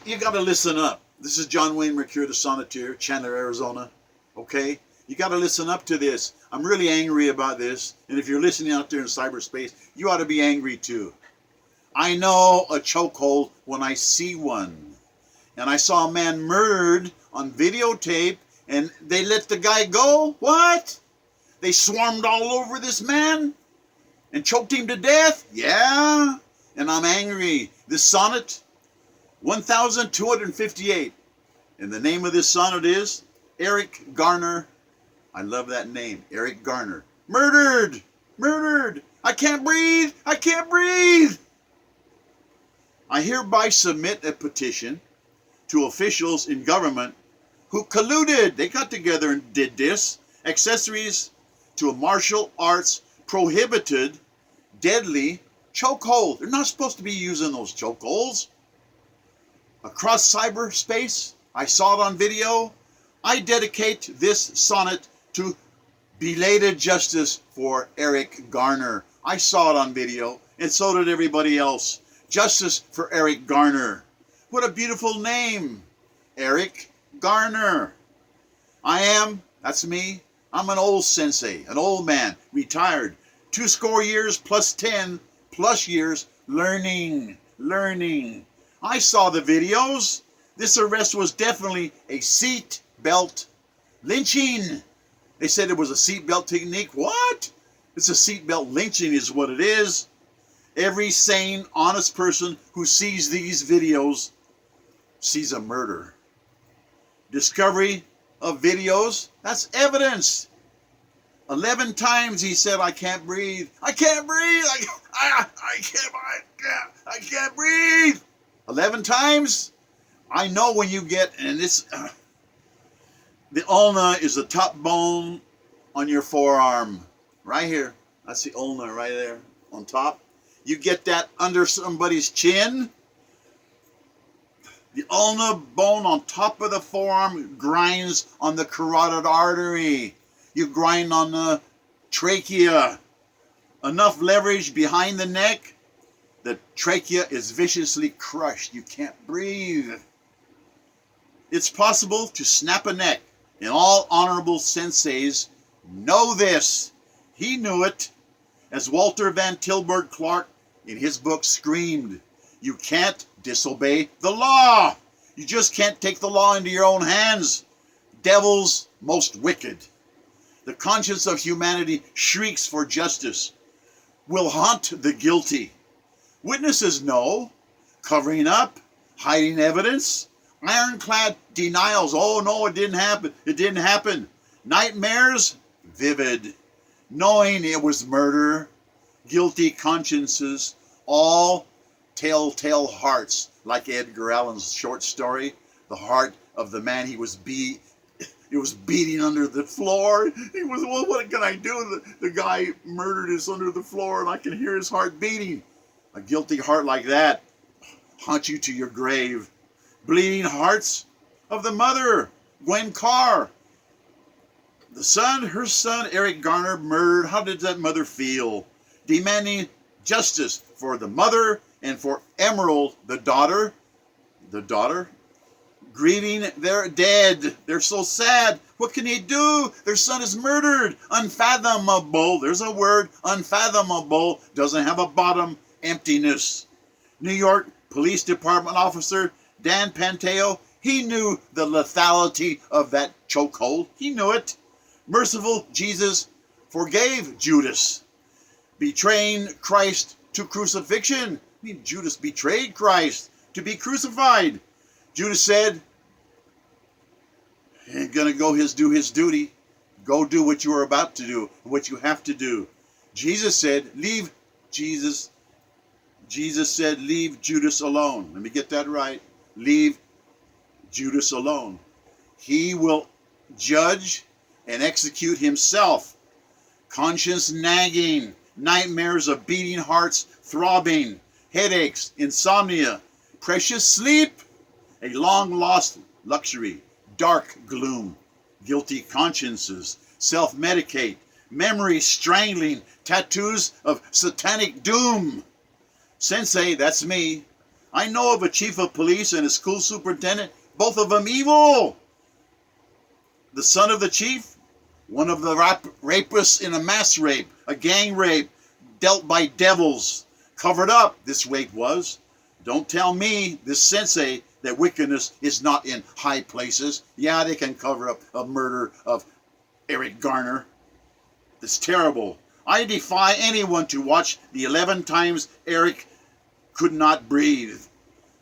You got to listen up. This is John Wayne Mercure, the Sonneteer, Chandler, Arizona. Okay? You got to listen up to this. I'm really angry about this. And if you're listening out there in cyberspace, you ought to be angry too. I know a chokehold when I see one. And I saw a man murdered on videotape, and they let the guy go? What? They swarmed all over this man and choked him to death? Yeah. And I'm angry. This sonnet, 1258. And the name of this sonnet is Eric Garner. I love that name, Eric Garner. Murdered! Murdered! I can't breathe! I can't breathe! I hereby submit a petition to officials in government who colluded. They got together and did this. Accessories to a martial arts prohibited deadly chokehold. They're not supposed to be using those chokeholds. Across cyberspace, I saw it on video. I dedicate this sonnet to belated justice for Eric Garner. I saw it on video, and so did everybody else. Justice for Eric Garner. What a beautiful name, Eric Garner. That's me, I'm an old sensei, an old man, retired. 20 years plus 10 plus years learning. I saw the videos. This arrest was definitely a seat belt lynching. They said it was a seat belt technique. What? It's a seat belt lynching is what it is. Every sane, honest person who sees these videos sees a murder. Discovery of videos, that's evidence. 11 times he said, I can't breathe. I can't breathe. I can't breathe. 11 times. I know when you get, and this, the ulna is the top bone on your forearm. Right here. That's the ulna right there on top. You get that under somebody's chin. The ulna bone on top of the forearm grinds on the carotid artery. You grind on the trachea. Enough leverage behind the neck, the trachea is viciously crushed. You can't breathe. It's possible to snap a neck, and all honorable senseis know this. He knew it. As Walter Van Tilburg Clark in his book screamed, you can't disobey the law. You just can't take the law into your own hands. Devils most wicked. The conscience of humanity shrieks for justice, will haunt the guilty. Witnesses know, covering up, hiding evidence, ironclad denials. Oh no, it didn't happen. It didn't happen. Nightmares, vivid, knowing it was murder. Guilty consciences, all telltale hearts, like Edgar Allan's short story, The Heart of the Man He was beating under the floor. He was, well, what can I do? The guy murdered is under the floor and I can hear his heart beating. A guilty heart like that haunt you to your grave. Bleeding hearts of the mother, Gwen Carr. Her son, Eric Garner, murdered. How did that mother feel? Demanding justice for the mother and for Emerald, the daughter. Grieving their dead. They're so sad. What can they do? Their son is murdered. Unfathomable. There's a word. Unfathomable. Doesn't have a bottom. Emptiness. New York Police Department officer Dan Panteo, he knew the lethality of that chokehold. He knew it. Merciful Jesus forgave Judas, betraying Christ to crucifixion. I mean, Judas betrayed Christ to be crucified. Judas said, ain't gonna go do his duty. Go do what you are about to do, what you have to do. Jesus said, leave Jesus said, leave Judas alone. Let me get that right. Leave Judas alone. He will judge and execute himself. Conscience nagging, nightmares of beating hearts throbbing, headaches, insomnia, precious sleep, a long-lost luxury, dark gloom, guilty consciences, self-medicate, memory strangling, tattoos of satanic doom. Sensei, that's me. I know of a chief of police and a school superintendent, both of them evil. The son of the chief, one of the rapists in a mass rape, a gang rape, dealt by devils. Covered up, this rape was. Don't tell me, this sensei, that wickedness is not in high places. Yeah, they can cover up a murder of Eric Garner. It's terrible. I defy anyone to watch the 11 times Eric could not breathe.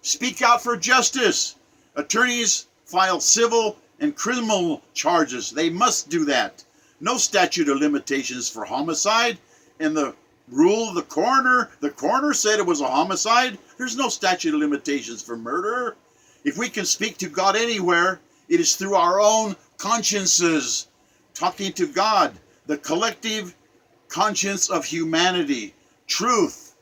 Speak out for justice. Attorneys file civil and criminal charges. They must do that. No statute of limitations for homicide. And the rule of the coroner said it was a homicide. There's no statute of limitations for murder. If we can speak to God anywhere, it is through our own consciences, talking to God, the collective conscience of humanity. Truth.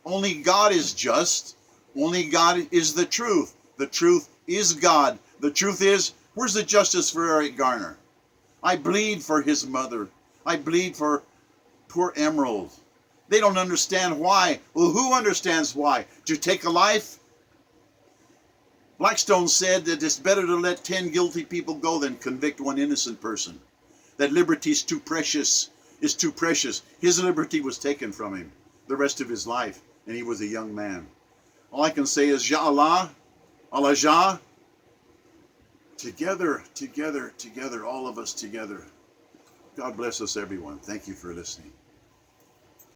Only God is just. Only God is the truth. The truth is God. The truth is, where's the justice for Eric Garner? I bleed for his mother. I bleed for poor Emerald. They don't understand why. Well, who understands why? To take a life? Blackstone said that it's better to let 10 guilty people go than convict one innocent person. That liberty is too precious. Is too precious. His liberty was taken from him the rest of his life, and he was a young man. All I can say is, Ya Allah, Allah Jah, together, together, together, all of us together. God bless us, everyone. Thank you for listening.